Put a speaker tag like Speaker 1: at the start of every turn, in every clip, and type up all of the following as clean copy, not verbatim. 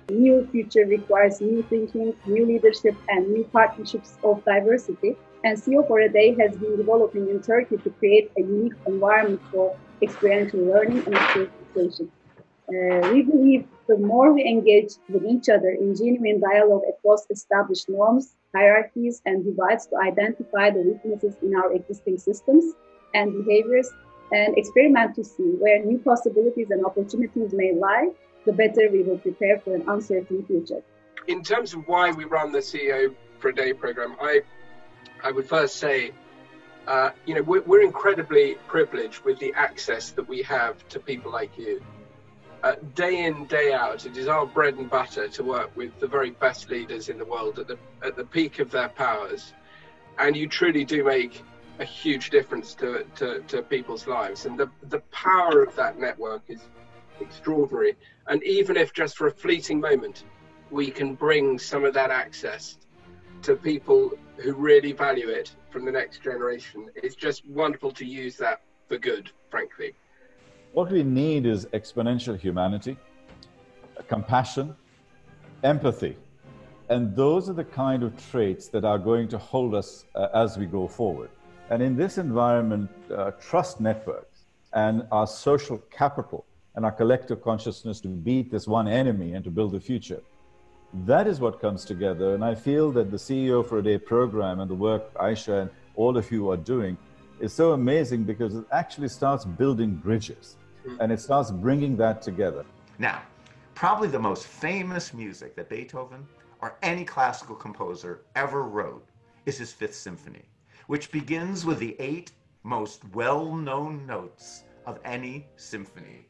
Speaker 1: New future requires new thinking, new leadership, and new partnerships of diversity. And CEO for a Day has been developing in Turkey to create a unique environment for experiential learning and experimentation. We believe the more we engage with each other in genuine dialogue across established norms, hierarchies, and divides to identify the weaknesses in our existing systems and behaviors and experiment to see where new possibilities and opportunities may lie, the better we will prepare for an uncertain future.
Speaker 2: In terms of why we run the CEO for a Day program, I would first say, we're incredibly privileged with the access that we have to people like you. Day in, day out, it is our bread and butter to work with the very best leaders in the world at the peak of their powers. And you truly do make a huge difference to people's lives. And the power of that network is extraordinary. And even if just for a fleeting moment, we can bring some of that access to people who really value it from the next generation, it's just wonderful to use that for good, frankly.
Speaker 3: What we need is exponential humanity, compassion, empathy. And those are the kind of traits that are going to hold us as we go forward. And in this environment, trust networks and our social capital and our collective consciousness to beat this one enemy and to build the future. That is what comes together. And I feel that the CEO for a Day program and the work Ayşe and all of you are doing is so amazing because it actually starts building bridges and it starts bringing that together.
Speaker 4: Now, probably the most famous music that Beethoven or any classical composer ever wrote is his Fifth Symphony, which begins with the 8 most well-known notes of any symphony.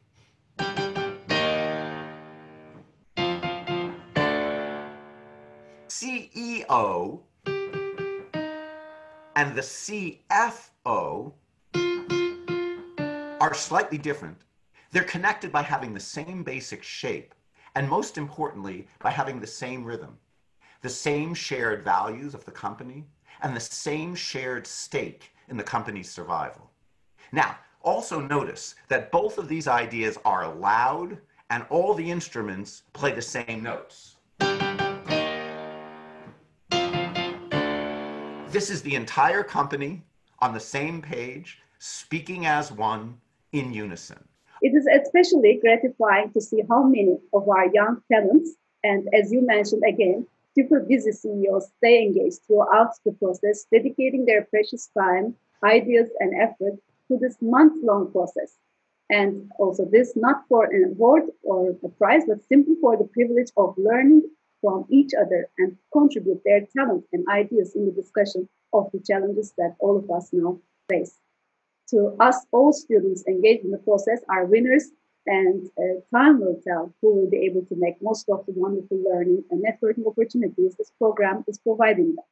Speaker 4: CEO and the CFO are slightly different. They're connected by having the same basic shape, and most importantly, by having the same rhythm, the same shared values of the company, and the same shared stake in the company's survival. Now, also notice that both of these ideas are loud and all the instruments play the same notes. This is the entire company on the same page, speaking as one in unison.
Speaker 1: It is especially gratifying to see how many of our young talents, and as you mentioned again, super busy CEOs stay engaged throughout the process, dedicating their precious time, ideas, and effort to this month-long process. And also this not for an award or a prize, but simply for the privilege of learning from each other and contribute their talent and ideas in the discussion of the challenges that all of us now face. To us, all students engaged in the process are winners, and time will tell who will be able to make most of the wonderful learning and networking opportunities this program is providing them.